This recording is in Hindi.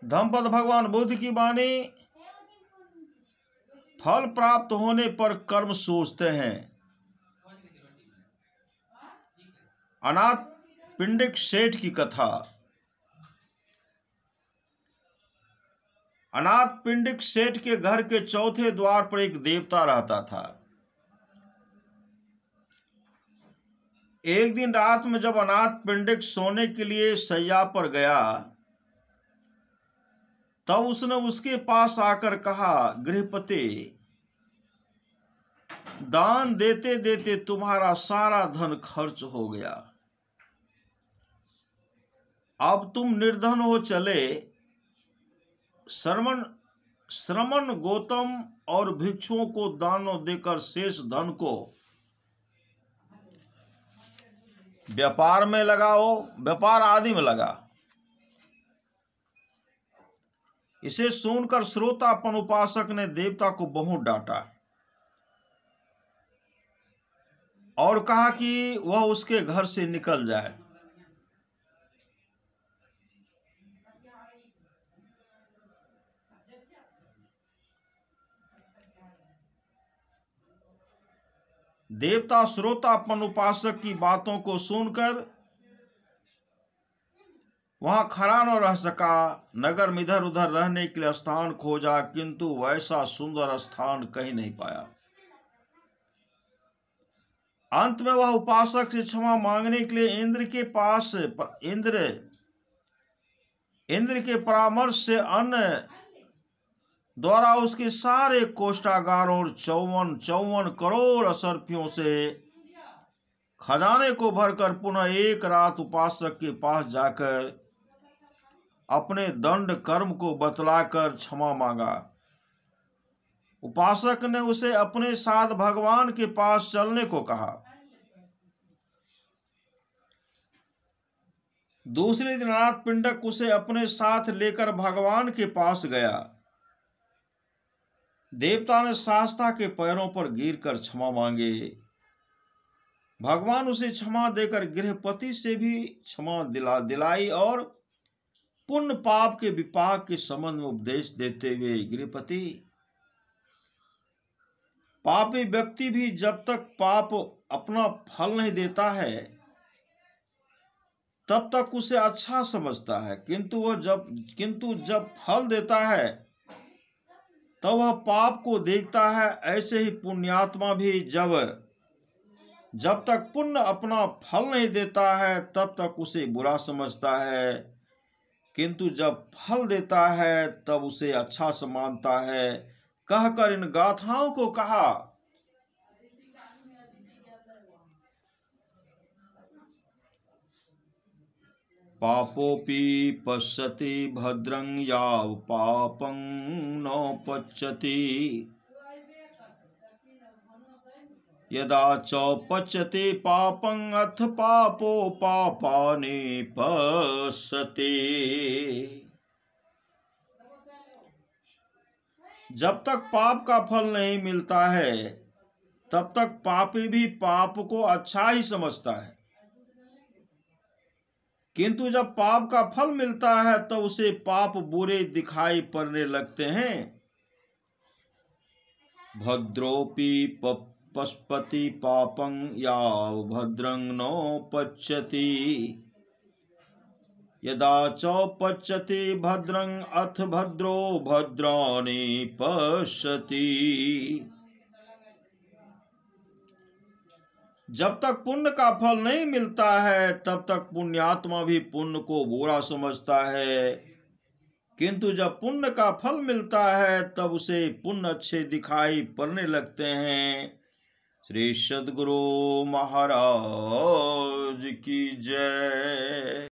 धम्मपद भगवान बुद्ध की वाणी। फल प्राप्त होने पर कर्म सोचते हैं। अनाथ पिंडिक सेठ की कथा। अनाथ पिंडिक सेठ के घर के चौथे द्वार पर एक देवता रहता था। एक दिन रात में जब अनाथ पिंडिक सोने के लिए शैया पर गया, तब उसने उसके पास आकर कहा, गृहपति, दान देते देते तुम्हारा सारा धन खर्च हो गया। अब तुम निर्धन हो चले। श्रमण गौतम और भिक्षुओं को दानों देकर शेष धन को व्यापार में लगाओ, व्यापार आदि में लगा। इसे सुनकर श्रोतापन उपासक ने देवता को बहुत डांटा और कहा कि वह उसके घर से निकल जाए। देवता श्रोतापन उपासक की बातों को सुनकर वहां खड़ा न रह सका। नगर में इधर उधर रहने के लिए स्थान खोजा, किंतु वैसा सुंदर स्थान कहीं नहीं पाया। अंत में वह उपासक से क्षमा मांगने के लिए इंद्र के परामर्श से अन्न द्वारा उसके सारे कोष्ठागारों और 54 करोड़ असरफियों से खजाने को भरकर पुनः एक रात उपासक के पास जाकर अपने दंड कर्म को बतलाकर क्षमा मांगा। उपासक ने उसे अपने साथ भगवान के पास चलने को कहा। दूसरे दिन अनाथ पिंडक उसे अपने साथ लेकर भगवान के पास गया। देवता ने शास्ता के पैरों पर गिरकर क्षमा मांगे। भगवान उसे क्षमा देकर गृहपति से भी क्षमा दिलाई और पुण्य पाप के विपाक के संबंध में उपदेश देते हुए, गृहपति, पापी व्यक्ति भी जब तक पाप अपना फल नहीं देता है तब तक उसे अच्छा समझता है, किंतु जब फल देता है तब वह पाप को देखता है। ऐसे ही पुण्यात्मा भी जब तक पुण्य अपना फल नहीं देता है तब तक उसे बुरा समझता है, किंतु जब फल देता है तब उसे अच्छा मानता है। कहकर इन गाथाओं को कहा। पापोपि पश्यति भद्रं याव पापं न पच्यति, यदा च पच्यते पापं अथ पापो पापानि पश्यति। जब तक पाप का फल नहीं मिलता है तब तक पापी भी पाप को अच्छा ही समझता है, किंतु जब पाप का फल मिलता है तो उसे पाप बुरे दिखाई पड़ने लगते हैं। भद्रोपि पश्यति पापं याव भद्रं न पच्यति, यदा च पच्यति भद्रं अथ भद्रो भद्राणि पश्यति। जब तक पुण्य का फल नहीं मिलता है तब तक पुण्यात्मा भी पुण्य को बुरा समझता है, किंतु जब पुण्य का फल मिलता है तब उसे पुण्य अच्छे दिखाई पड़ने लगते हैं। श्री सद्गुरु महाराज की जय।